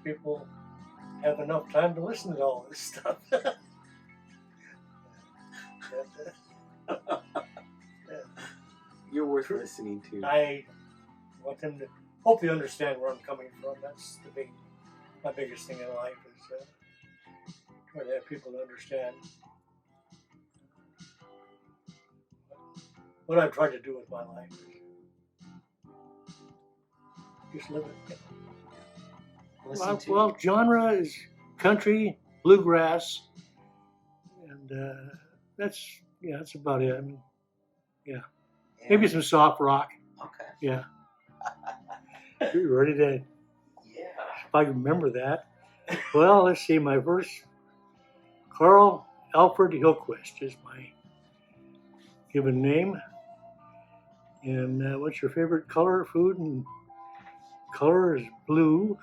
people have enough time to listen to all this stuff. You're worth listening to. I want them to hopefully understand where I'm coming from. That's my biggest thing in life is trying to have people to understand what I've tried to do with my life. Just live it. Well, genre is country, bluegrass, and that's about it. I mean, yeah. Maybe some soft rock. Okay. Yeah. You're ready to. Yeah. If I can remember that. Well, let's see. My first, Karl Alfred Hillquist is my given name. And what's your favorite color? Food and color is blue.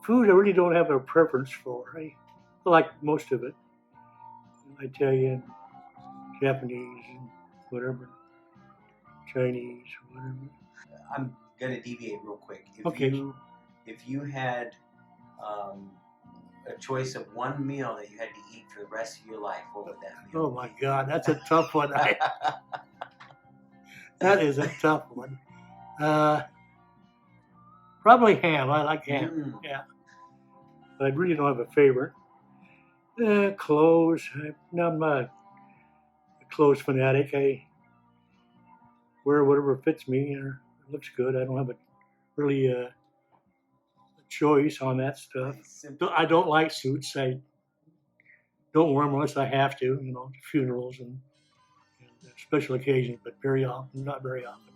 Food I really don't have a preference for. I like most of it. Italian, Japanese, and whatever. Chinese, whatever. I'm gonna deviate real quick. If you had a choice of one meal that you had to eat for the rest of your life, what would that meal be? Oh my God, that's a tough one. That is a tough one. Probably ham. I like ham. Yeah. But I really don't have a favorite. Clothes. I'm not a clothes fanatic. I wear whatever fits me or looks good. I don't have a choice on that stuff. I don't like suits. I don't wear them unless I have to, funerals and special occasions, but not very often.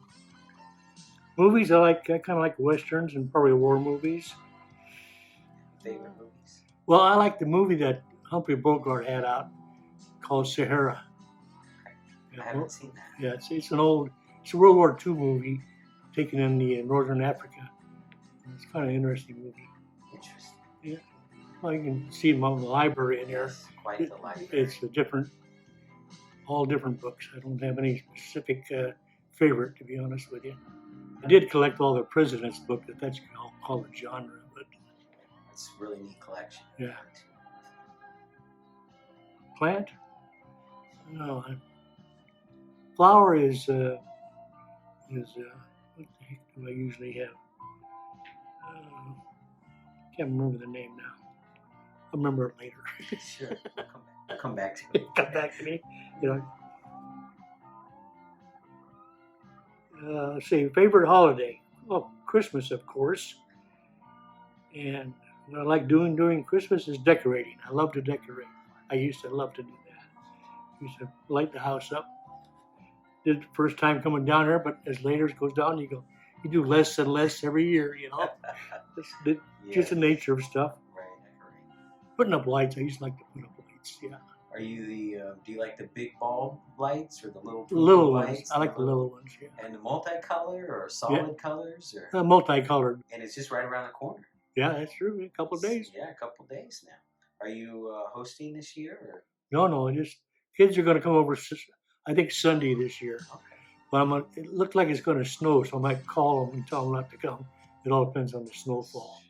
Movies, I kind of like westerns and probably war movies. Favorite movies? Well, I like the movie that Humphrey Bogart had out called Sahara. I haven't seen that. Yeah, it's a World War II movie taken in the northern Africa. It's kind of an interesting movie. Interesting. Yeah. Well, you can see them on the library in here. Yes, quite the library. It's all different books. I don't have any specific favorite, to be honest with you. I did collect all the presidents' books, but that's called a genre. But it's a really neat collection. Yeah. Plant? No. Flower is what the heck do I usually have? Can't remember the name now. I'll remember it later. Sure. I'll come back to it. Come back to me. Let's see, favorite holiday? Well, Christmas, of course. And what I like doing during Christmas is decorating. I love to decorate. I used to love to do that. I used to light the house up. Did the first time coming down here, but as later it goes down, you do less and less every year, It's just the nature of stuff. Right. Putting up lights, I used to like to put up lights, yeah. Are you do you like the big bulb lights or the little ones? lights? I like the little ones, yeah. And the multicolor or solid colors? Or? Multicolored. And it's just right around the corner. Yeah, that's true. A couple of days. Yeah, a couple of days now. Are you hosting this year? Or? No. Just kids are going to come over. I think Sunday this year. Okay. But it looked like it's going to snow, so I might call them and tell them not to come. It all depends on the snowfall.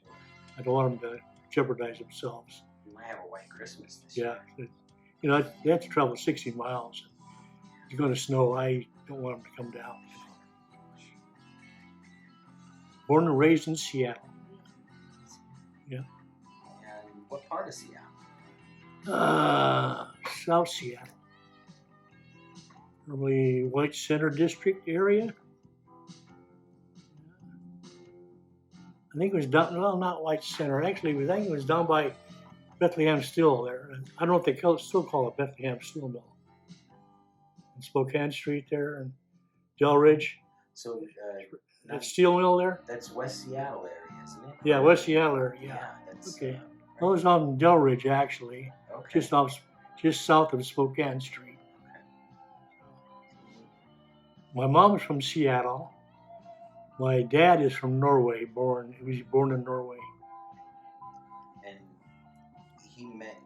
I don't want them to jeopardize themselves. You might have a white Christmas this year. Yeah. They have to travel 60 miles. If it's going to snow, I don't want them to come down. Born and raised in Seattle. Yeah. And what part of Seattle? South Seattle. Probably White Center District area. I think it was down, well, not White Center. Actually, I think it was down by Bethlehem Steel there. I don't know if they still call it Bethlehem Steel Mill. On Spokane Street there and Del Ridge. So that steel mill there? That's West Seattle area, isn't it? Yeah, West Seattle area. Yeah, that's okay. Right. Well, it was on Del Ridge actually, okay. just south of Spokane Street. My mom's from Seattle. My dad is from Norway. He was born in Norway. And he met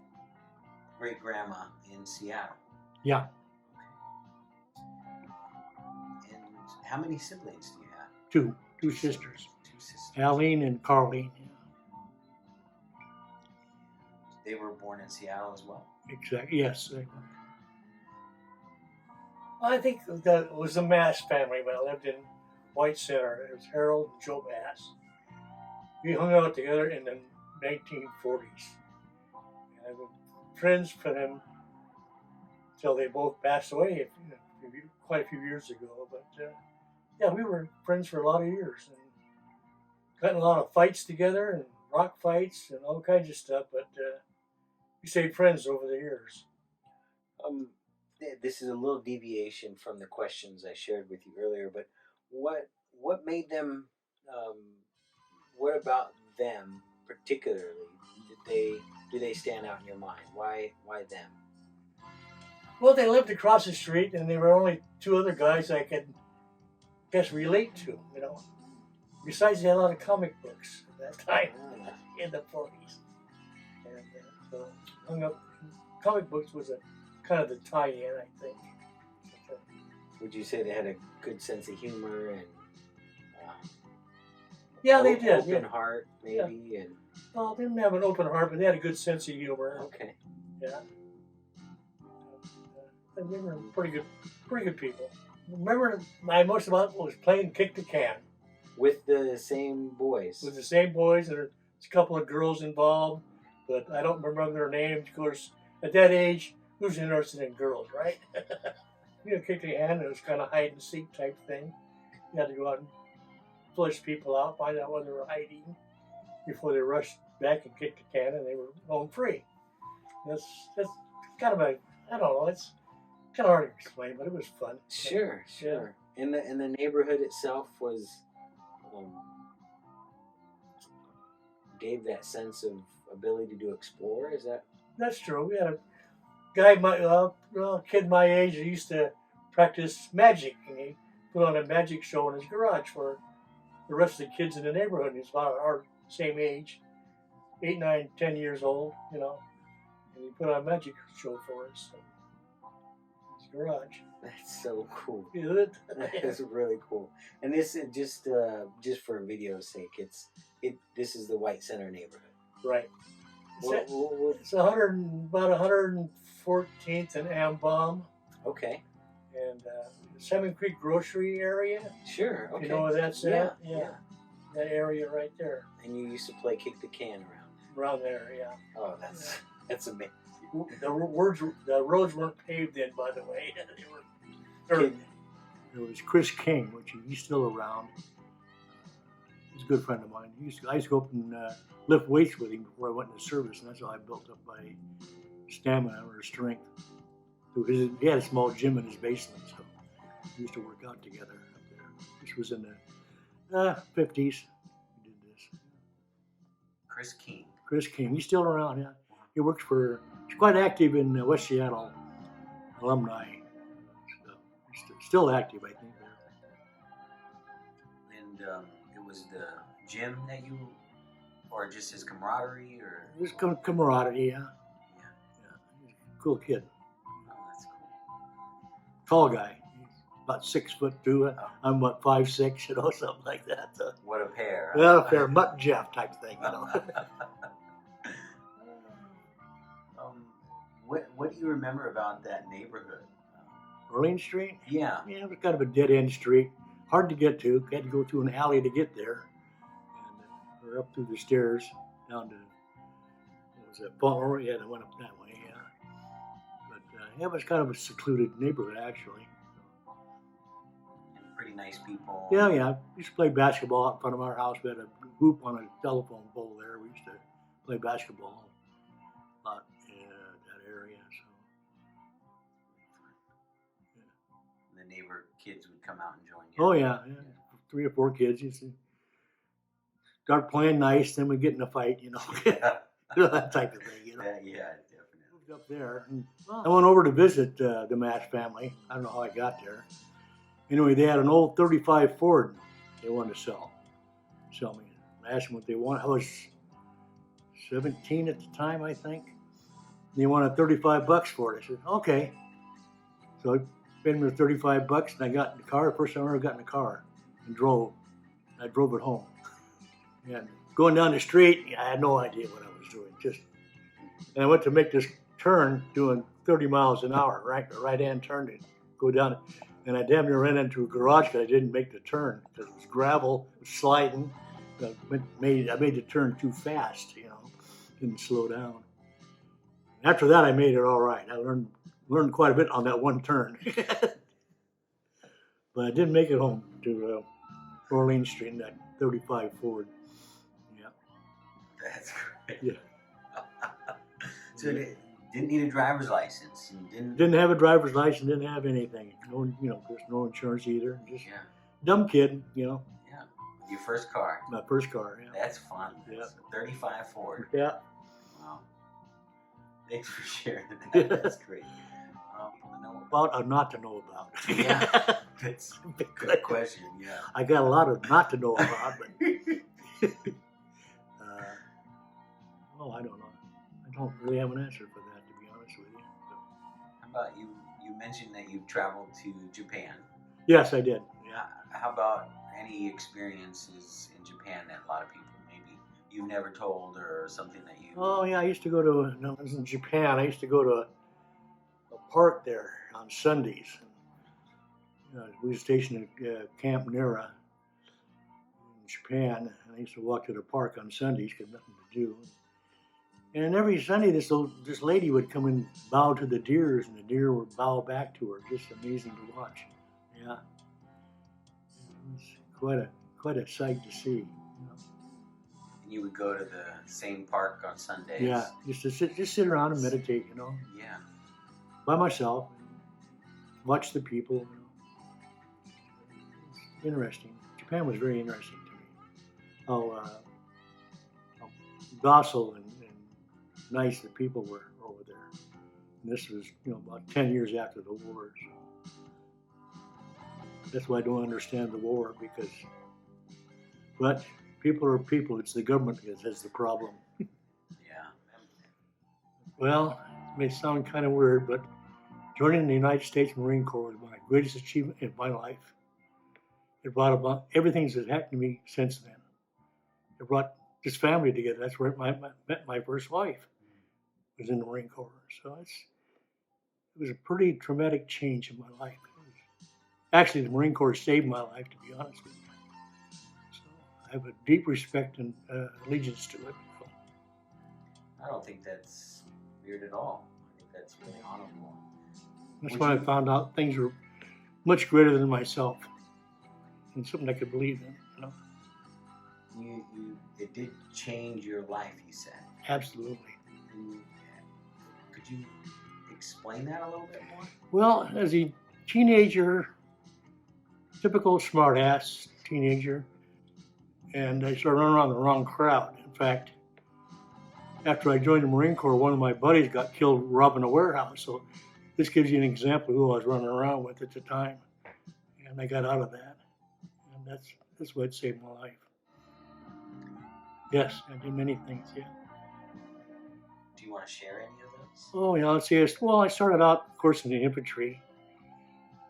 great grandma in Seattle. Yeah. And how many siblings do you have? Two sisters. Two sisters. Aline and Karl. they were born in Seattle as well. Exactly. Yes. I think that was the Mass family when I lived in White Center. It was Harold and Joe Mass. We hung out together in the 1940s. And I've been friends with them until they both passed away quite a few years ago. But yeah, we were friends for a lot of years and got in a lot of fights together and rock fights and all kinds of stuff. But we stayed friends over the years. This is a little deviation from the questions I shared with you earlier, but what made them? What about them particularly? Do they stand out in your mind? Why them? Well, they lived across the street, and there were only two other guys I could guess relate to. Besides, they had a lot of comic books at that time in the 40s, and so hung up. Comic books was a kind of the tie-in, I think. Would you say they had a good sense of humor and yeah, they did. Open heart, maybe, yeah. And well, they didn't have an open heart, but they had a good sense of humor. Okay. Yeah. They were pretty good people. Remember, my most about was playing kick the can with the same boys. With the same boys, and there's a couple of girls involved, but I don't remember their names. Of course, at that age, who's interested in girls, right? Kick the can. It was kind of hide and seek type thing. You had to go out and flush people out, find out what they were hiding before they rushed back and kicked the can, and they were home free. That's kind of I don't know. It's kind of hard to explain, but it was fun. Sure. Yeah. And the neighborhood itself was gave that sense of ability to explore. Is that? That's true. We had a guy, kid my age, who used to practice magic, and he put on a magic show in his garage for the rest of the kids in the neighborhood. He's about our same age, 8, 9, 10 years old, and he put on a magic show for us in his garage. That's so cool. Isn't it? That's really cool. And this is just for video's sake. This is the White Center neighborhood. Right. It's about 114th and Ambaum. Okay. And Salmon Creek Grocery area. Sure. Okay. You know where that's at? Yeah. That area right there. And you used to play kick the can around there, yeah. Oh, that's amazing. The roads weren't paved then, by the way. There was Chris King, which he's still around. He's a good friend of mine. I used to go up and lift weights with him before I went into service, and that's how I built up my stamina or strength. He had a small gym in his basement, so we used to work out together up there. This was in the 50s. We did this. Chris King. He's still around, yeah. He works he's quite active in West Seattle alumni. So he's still active, I think. And it was the gym that you, or just his camaraderie, or? It was camaraderie, yeah. He's a cool kid. Oh, that's cool. Tall guy. He's about 6'2". I'm about 5'6", something like that. What a pair. Well, a pair, Mutt and Jeff type thing, What do you remember about that neighborhood? Orleans Street? Yeah. Yeah, it was kind of a dead-end street. Hard to get to. Had to go through an alley to get there. And we're up through the stairs down to, what was that, Palmer? Yeah, I went up that way, yeah. But it was kind of a secluded neighborhood, actually. And pretty nice people. Yeah. We used to play basketball out in front of our house. We had a hoop on a telephone pole there. We used to play basketball a lot in that area. So. The neighbor kids would come out and join you. Oh, yeah. 3 or 4 kids. You see. Start playing nice, then we get in a fight, that type of thing, Yeah, definitely. Moved up there. And I went over to visit the Mash family. I don't know how I got there. Anyway, they had an old 35 Ford they wanted to sell me. I asked them what they wanted. I was 17 at the time, I think. They wanted $35 for it. I said, okay. So I paid them $35, and I got in the car. First time I ever got in the car and drove. I drove it home. And going down the street, I had no idea what I was doing. Just And I went to make this turn doing 30 miles an hour, right-hand turn to go down it. And I damn near ran into a garage because I didn't make the turn because it was gravel, it was sliding. I made the turn too fast, didn't slow down. After that, I made it all right. I learned quite a bit on that one turn. But I did make it home to Orleans Street in that 35 Ford. Yeah. That's great. Yeah. So they didn't need a driver's license and Didn't have a driver's license, didn't have anything. No, there's no insurance either. Just dumb kid, Yeah. Your first car. My first car, yeah. That's fun. Yeah. It's a 35 Ford. Yeah. Wow. Thanks for sharing that. That's great. About or not to know about. Yeah. That's a good question, yeah. I got a lot of not to know about, but I don't know. I don't really have an answer for that, to be honest with you. How about you? You mentioned that you've traveled to Japan. Yes, I did. Yeah. How about any experiences in Japan that a lot of people maybe you've never told or something that you... Oh, yeah, I used to go to, I was in Japan. I used to go to a park there on Sundays. We were stationed at Camp Nera in Japan, and I used to walk to the park on Sundays because nothing to do. And every Sunday, this lady would come and bow to the deers, and the deer would bow back to her. Just amazing to watch. Yeah, it was quite a sight to see. And you would go to the same park on Sundays. Yeah, just sit around and meditate. Yeah. By myself, watch the people. It's interesting. Japan was very interesting to me. How docile and nice the people were over there. And this was, about 10 years after the war. So that's why I don't understand the war, but people are people. It's the government that has the problem. Yeah. Well, it may sound kind of weird, but joining the United States Marine Corps was my greatest achievement in my life. It brought about everything that's happened to me since then. It brought this family together. That's where I met my first wife. Was in the Marine Corps. So it was a pretty traumatic change in my life. Actually, the Marine Corps saved my life, to be honest with you. So I have a deep respect and allegiance to it. I don't think that's weird at all. I think that's really honorable. That's when I found out things were much greater than myself and something I could believe in. It did change your life, you said. Absolutely. Could you explain that a little bit more? Well, as a teenager, typical smart-ass teenager, and I started running around the wrong crowd. In fact, after I joined the Marine Corps, one of my buddies got killed robbing a warehouse. So this gives you an example of who I was running around with at the time. And I got out of that. And that's what saved my life. Yes, I did many things, yeah. Do you want to share any of those? Oh, yeah, let's see. Well, I started out, of course, in the infantry.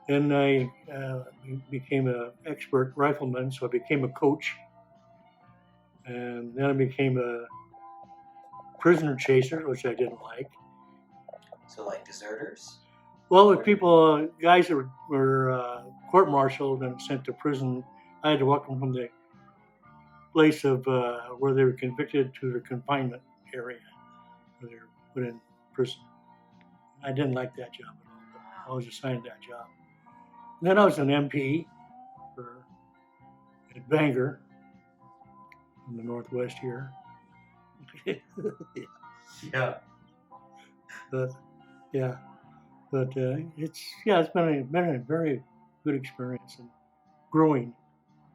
Then I became an expert rifleman, so I became a coach. And then I became a prisoner chaser, which I didn't like. So like deserters? Well, with people, guys that were court-martialed and sent to prison, I had to walk them from the place of where they were convicted to the confinement area, where they were put in prison. I didn't like that job at all, but I was assigned that job. And then I was an MP at Bangor in the Northwest here. Yeah. But it's been a very good experience and growing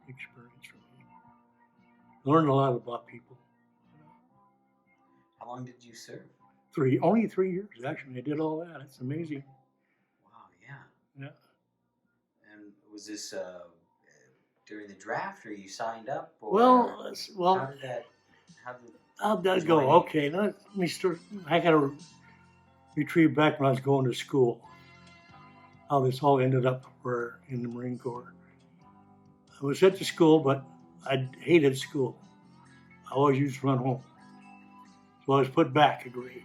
experience for me. Learned a lot about people. How long did you serve? Only 3 years actually. I did all that. It's amazing. Wow, yeah. Yeah. And was this during the draft, or you signed up? Or Well, how'd that go? Okay, let me start. I got to retrieve back when I was going to school. How this all ended up in the Marine Corps. I was at the school, but I hated school. I always used to run home. So I was put back a grade.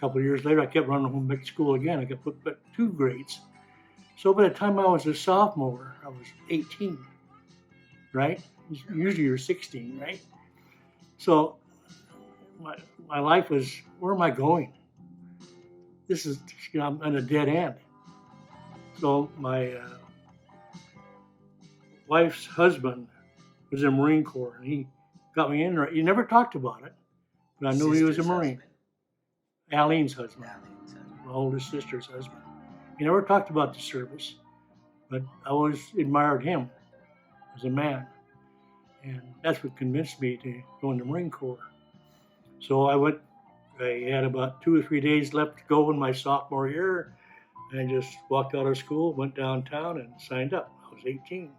couple of years later, I kept running home back to school again. I got put back 2 grades. So by the time I was a sophomore, I was 18, right? Usually you're 16, right? So my life was, where am I going? This is, I'm at a dead end. So my wife's husband was in the Marine Corps, and he got me in there. He never talked about it, but I knew he was a Marine. Husband. Eileen's husband, Eileen's husband. my oldest sister's husband. He never talked about the service, but I always admired him as a man. And that's what convinced me to go in the Marine Corps. So I had about 2 or 3 days left to go in my sophomore year. I just walked out of school, went downtown, and signed up. I was 18.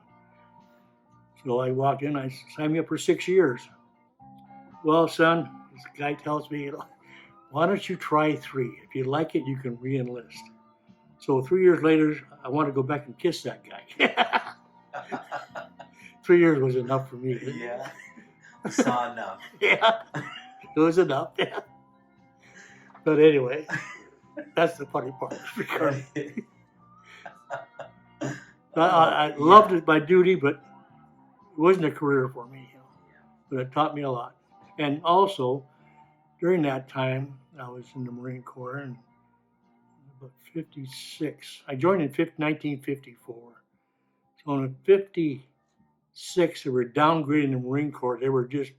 So I walked in, I signed me up for 6 years. Well, son, this guy tells me, why don't you try 3? If you like it, you can re-enlist. So 3 years later, I want to go back and kiss that guy. 3 years was enough for me. Yeah. Saw enough. Yeah. It was enough. Yeah. But anyway, that's the funny part. I loved it by duty, but it wasn't a career for me. But it taught me a lot. And also, during that time, I was in the Marine Corps in about 56. I joined in 1954. So in 56, they were downgrading the Marine Corps. They were just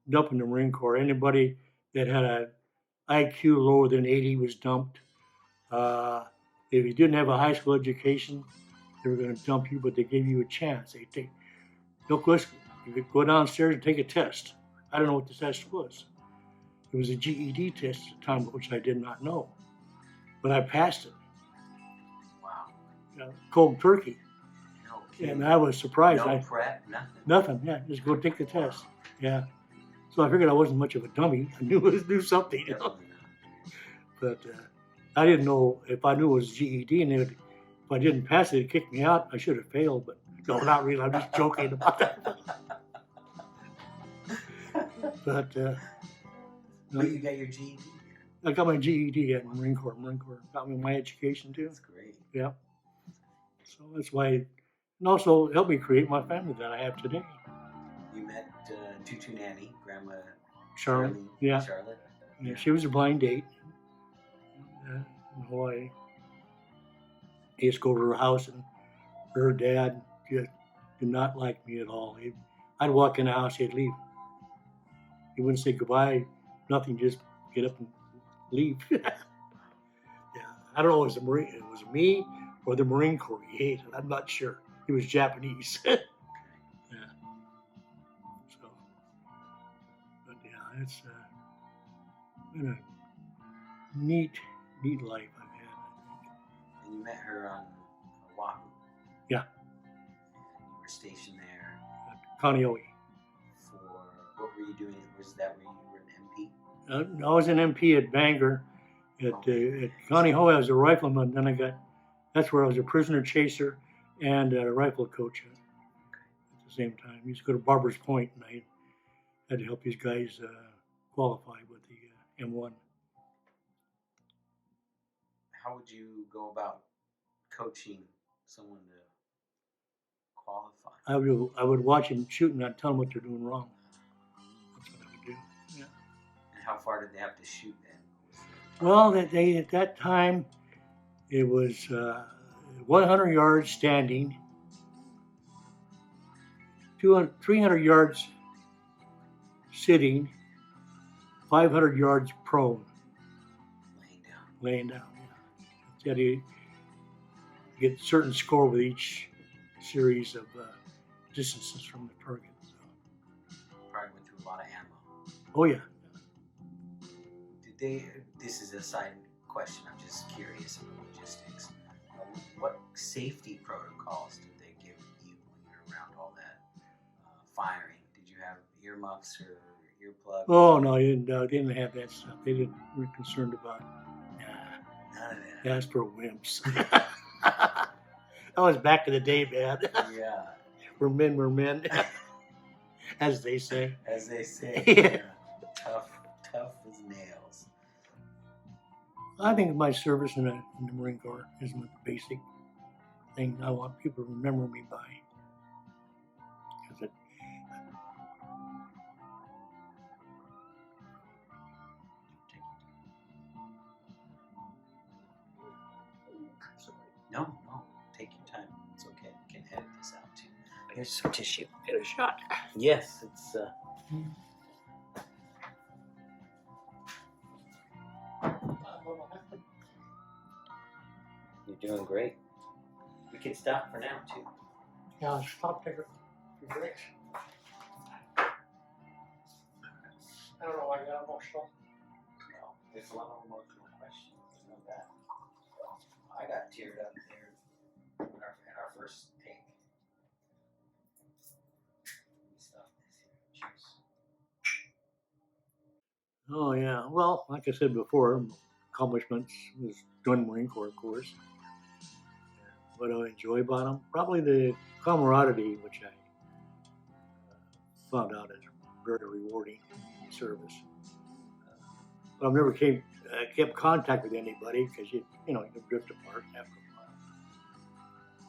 dumping the Marine Corps. Anybody that had an IQ lower than 80 was dumped. If you didn't have a high school education, they were going to dump you, but they gave you a chance. They take, Hillquist, you could go downstairs and take a test. I don't know what the test was. It was a GED test at the time, which I did not know. But I passed it. Wow. Cold turkey. No kidding. And I was surprised. No prep, nothing. Nothing, yeah. Just go take the test. Yeah. So I figured I wasn't much of a dummy. I knew something, you know. But I didn't know if I knew it was GED, and if I didn't pass it, it'd kick me out. I should have failed, but no, not really. I'm just joking about that. But you got your GED? I got my GED at Marine Corps. Marine Corps got me my education too. That's great. Yeah. So that's why, and also helped me create my family that I have today. You met Tutu Nanny, Grandma Charlotte. Shirley, Yeah. Charlotte. Yeah. She was a blind date in Hawaii. I used to go to her house, and her dad just did not like me at all. I'd walk in the house, he'd leave. He wouldn't say goodbye, nothing, just get up and leave. Yeah, I don't know if it was me or the Marine Corps he hated. I'm not sure. He was Japanese. Yeah. So, but yeah, it's been a neat life I've had, I think. And you met her on Oahu. Yeah. And you were stationed there At Kaneohe. for, what were you doing? Was that where you were an MP? I was an MP at Bangor. At Kaneohe, I was a rifleman. Then that's where I was a prisoner chaser and a rifle coach at the same time. I used to go to Barber's Point, and I had to help these guys qualify with the M1. How would you go about coaching someone to qualify? I would watch them shoot, and I'd tell them what they're doing wrong. That's what I would do. Yeah. And how far did they have to shoot then? Well, at that time, it was 100 yards standing, 300 yards sitting, 500 yards prone. Laying down. Yeah. You had to get a certain score with each series of distances from the target. So. Probably went through a lot of ammo. Oh yeah. This is a side question, I'm just curious of the logistics. What safety protocols did they give you when you were around all that firing? Did you have earmuffs or earplugs? Oh no, they didn't have that stuff. They were concerned about None of that. that's for wimps. That was back in the day, man. Yeah. We're men, as they say. As they say. Yeah. Tough as nails. I think my service in the Marine Corps is the basic thing I want people to remember me by. 'Cause it, No, no, take your time. It's okay. We can edit this out too. Here's some tissue. get a shot. Yes, it's. You're doing great. We can stop for now too. Yeah, I'll stop there. Regrets. I don't know why I got emotional. No, there's a lot of emotional questions. You know that. I got teared up there in our first take. Stuff this here. Cheers. Oh yeah. Well, like I said before, accomplishments was join the Marine Corps, of course. What do I enjoy about them? Probably the camaraderie, which I found out is very rewarding service. But I've never kept contact with anybody because you drift apart after a while.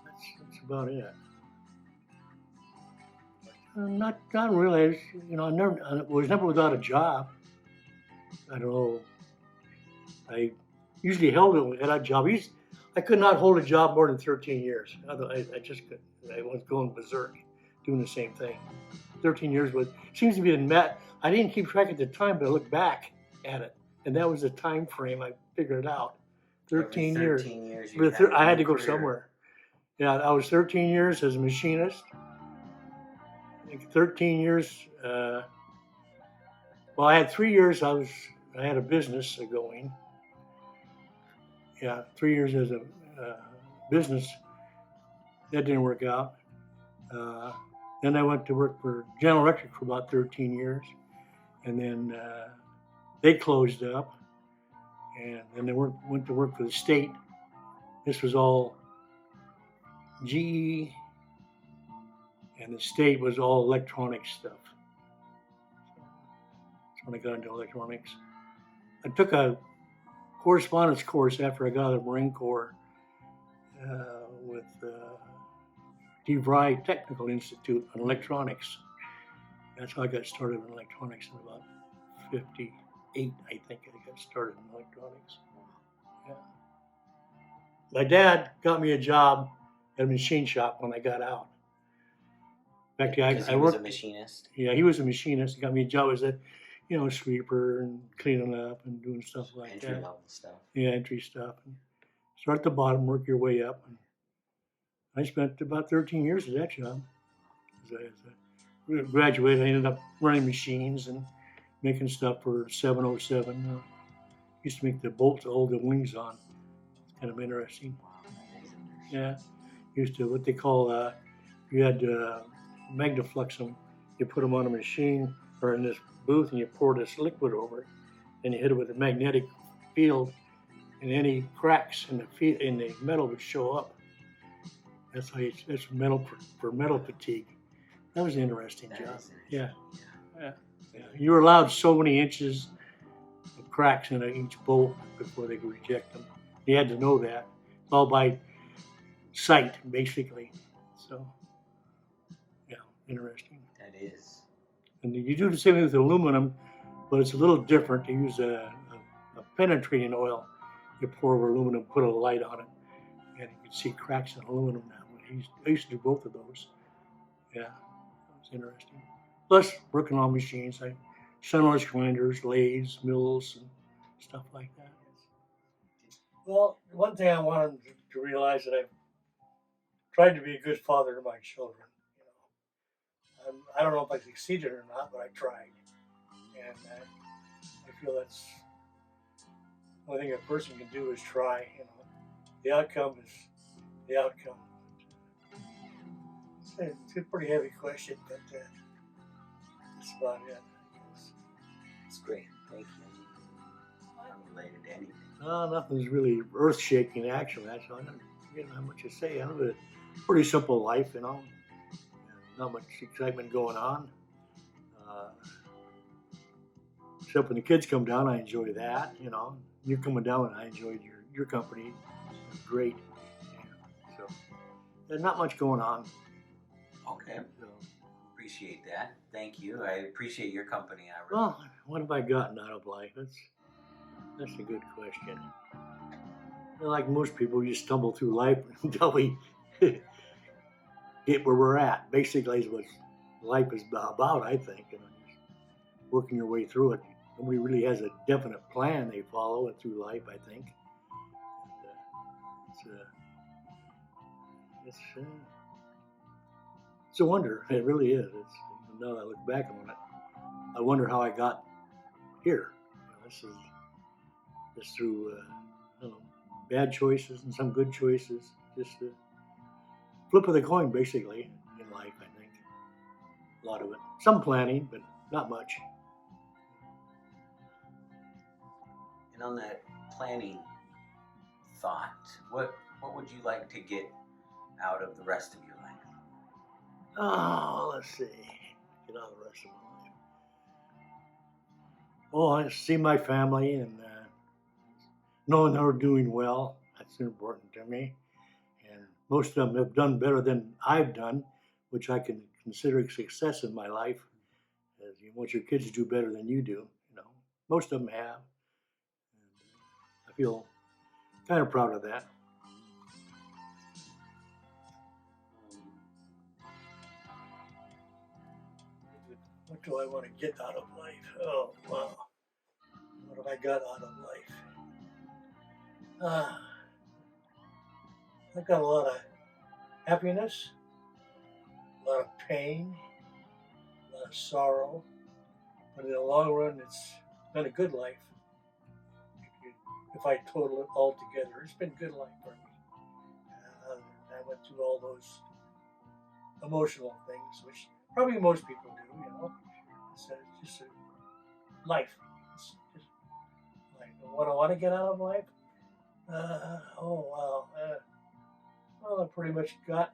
That's about it. Not really. I was never without a job. I don't know. I usually held a job. I could not hold a job more than 13 years. I just couldn't. I was going berserk, doing the same thing. 13 years seems to be the met. I didn't keep track at the time, but I look back at it, and that was the time frame I figured it out. 13 years. 13 years. I had to go somewhere. Yeah, I was 13 years as a machinist. I think 13 years. I had 3 years. I had a business going. Yeah, 3 years as a business. That didn't work out. Then I went to work for General Electric for about 13 years, and then they closed up, and then they went to work for the state. This was all GE, and the state was all electronic stuff. That's when I got into electronics. I took a correspondence course after I got out of the Marine Corps with DeVry Technical Institute on electronics. That's how I got started in electronics in about 58, I think I got started in electronics. Yeah. My dad got me a job at a machine shop when I got out. In fact, I worked. Was a machinist. Yeah, he was a machinist. He got me a job as a, sweeper and cleaning up and doing stuff like entry that. Level stuff. Yeah, entry stuff. And start at the bottom, work your way up. And I spent about 13 years at that job. As I graduated, I ended up running machines and making stuff for 707. Used to make the bolts to hold the wings on. It's kind of interesting. Yeah. Used to what they call, you had to magnaflux them. You put them on a machine or in this booth and you pour this liquid over it. Then you hit it with a magnetic field and any cracks in the metal would show up. That's metal for metal fatigue. That was an interesting job. Yeah. You were allowed so many inches of cracks in each bolt before they could reject them. You had to know that. It's all by sight, basically. So, yeah, interesting. That is. And you do the same thing with aluminum, but it's a little different. You use a penetrating oil. You pour over aluminum, put a light on it, and you can see cracks in aluminum now. I used to do both of those. Yeah, that was interesting. Plus, working on machines, sunless grinders, lathes, mills, and stuff like that. Well, one thing I wanted to realize that I've tried to be a good father to my children. I don't know if I succeeded or not, but I tried, and I feel that's the only thing a person can do is try. The outcome is the outcome. It's a pretty heavy question, but that's about it. It's great. Thank you. Unrelated to anything. Nothing's really earth-shaking, actually. I don't have much to say. I have a pretty simple life, Not much excitement going on. Except when the kids come down, I enjoy that, you coming down, and I enjoyed your company. It was great. Yeah. So there's not much going on. Okay. So, Appreciate that. Thank you. I appreciate your company. well, what have I gotten out of life? That's a good question. Like most people, you stumble through life until we get where we're at. Basically, is what life is about, I think. Just working your way through it. Nobody really has a definite plan they follow through life, I think. And, it's a wonder. It really is. Now that I look back on it, I wonder how I got here. This is just through I don't know, bad choices and some good choices. Just a flip of the coin, basically, in life, I think. A lot of it. Some planning, but not much. And on that planning thought, what would you like to get out of the rest of your life? Oh, let's see. Get out of the rest of my life. Oh, I see my family and knowing they're doing well. That's important to me. And most of them have done better than I've done, which I can consider a success in my life. As you want your kids to do better than you do. Most of them have. And I feel kind of proud of that. What do I want to get out of life? Oh, wow. What have I got out of life? I've got a lot of happiness, a lot of pain, a lot of sorrow. But in the long run, it's been a good life. If I total it all together, it's been a good life for me. I went through all those emotional things, which probably most people do, It's just a life. It's just life. And what I want to get out of life? Well, I pretty much got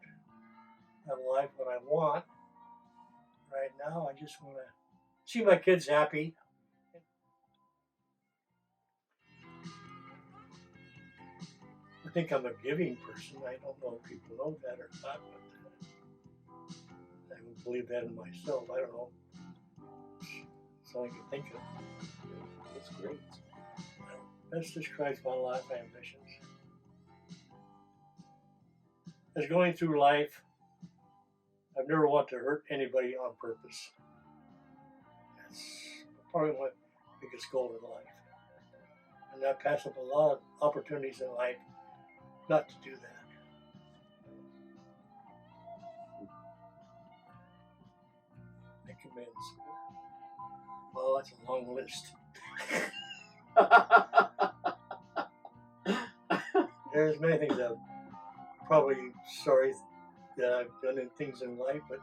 out of life what I want. Right now, I just want to see my kids happy. I think I'm a giving person. I don't know if people know that or not, but I would believe that in myself. I don't know. That's all I can think of. That's great. That describes my life ambitions. As going through life, I've never wanted to hurt anybody on purpose. That's probably my biggest goal in life. And I pass up a lot of opportunities in life not to do that. Make amends. Well, that's a long list. There's many things I'm probably sorry that I've done in things in life, but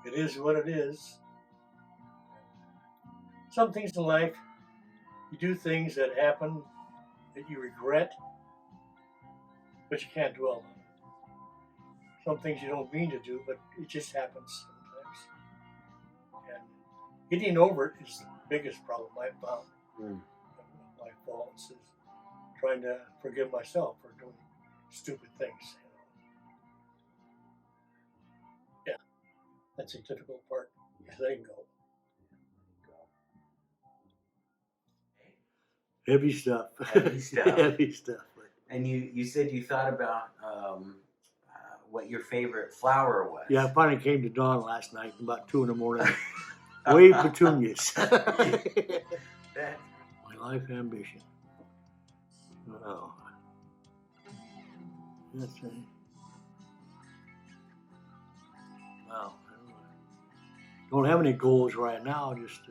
it is what it is. Some things in life, you do things that happen that you regret, but you can't dwell on it. Some things you don't mean to do, but it just happens sometimes. And getting over it is the biggest problem I've found. My faults is trying to forgive myself for doing stupid things. Yeah, that's a difficult part. Letting go. Heavy stuff. Heavy stuff. Heavy stuff. And you said you thought about what your favorite flower was. Yeah, I finally came to dawn last night about 2 in the morning. Wave petunias. My life ambition. Wow. That's right. Wow. Don't have any goals right now, just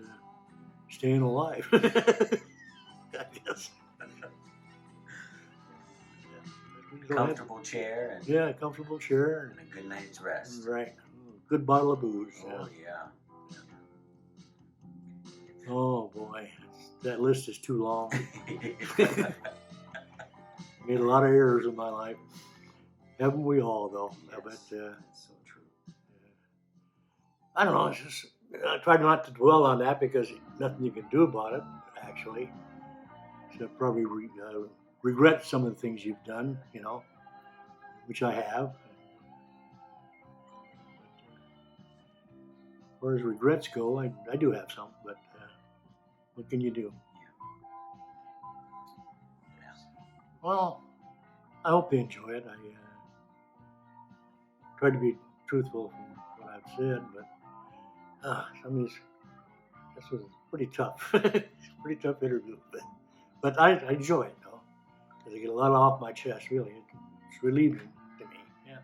staying alive. I guess. Comfortable chair. And yeah, comfortable chair. And a good night's rest. Right. Good bottle of booze. Oh, yeah. Oh, boy. That list is too long. Made a lot of errors in my life. Haven't we all, though? Yes, I bet. that's so true. I don't know. It's just try not to dwell on that because nothing you can do about it, actually. So probably regret some of the things you've done, which I have. As far as regrets go, I do have some, but what can you do? Well, I hope they enjoy it. I tried to be truthful from what I've said, but this was pretty tough. Pretty tough interview, but I enjoy it, though, because I get a lot off my chest. Really, it's relieving to me. Yeah.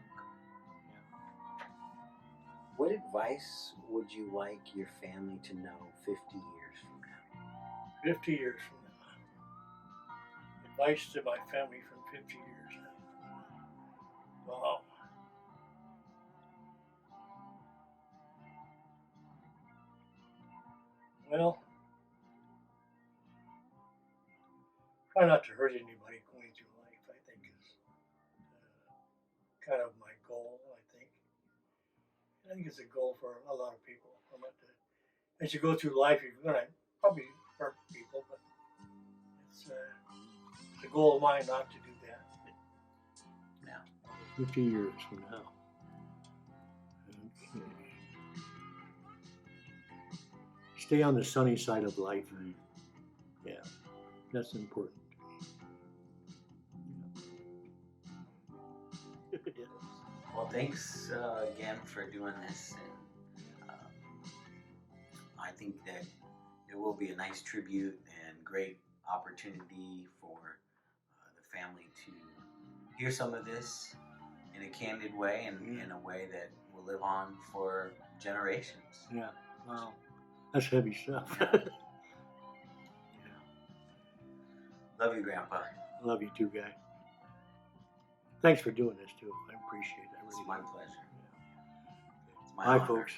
What advice would you like your family to know 50 years from now? 50 years from now. Advice to my family from 50 years now. Wow. Well, try not to hurt anybody going through life, I think is kind of my goal, I think it's a goal for a lot of people. As you go through life, you're going to probably hurt people, but it's a goal of mine not to do that. Yeah. 50 years from now. Okay. Stay on the sunny side of life. Yeah, that's important. Well, thanks again for doing this, and I think that it will be a nice tribute and great opportunity for the family to hear some of this in a candid way and in a way that will live on for generations. Yeah, wow, that's heavy stuff. Yeah. Love you, Grandpa. Love you too, guy. Thanks for doing this too. I appreciate it. It's my pleasure. Yeah. It's my Bye, honor. folks.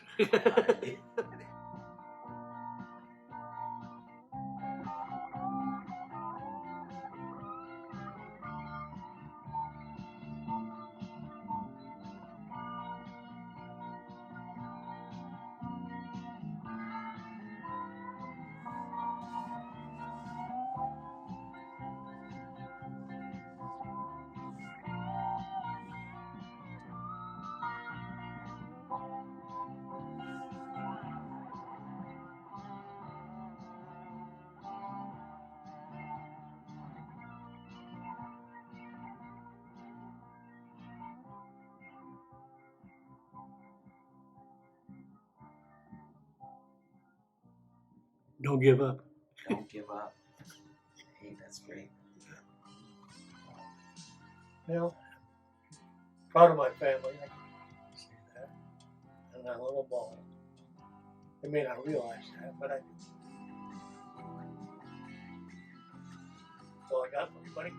Don't give up. Don't give up. Hey, that's great. Well, proud of my family, I can say that. And my little ball. They may not realize that, but I do. That's all I got for everybody.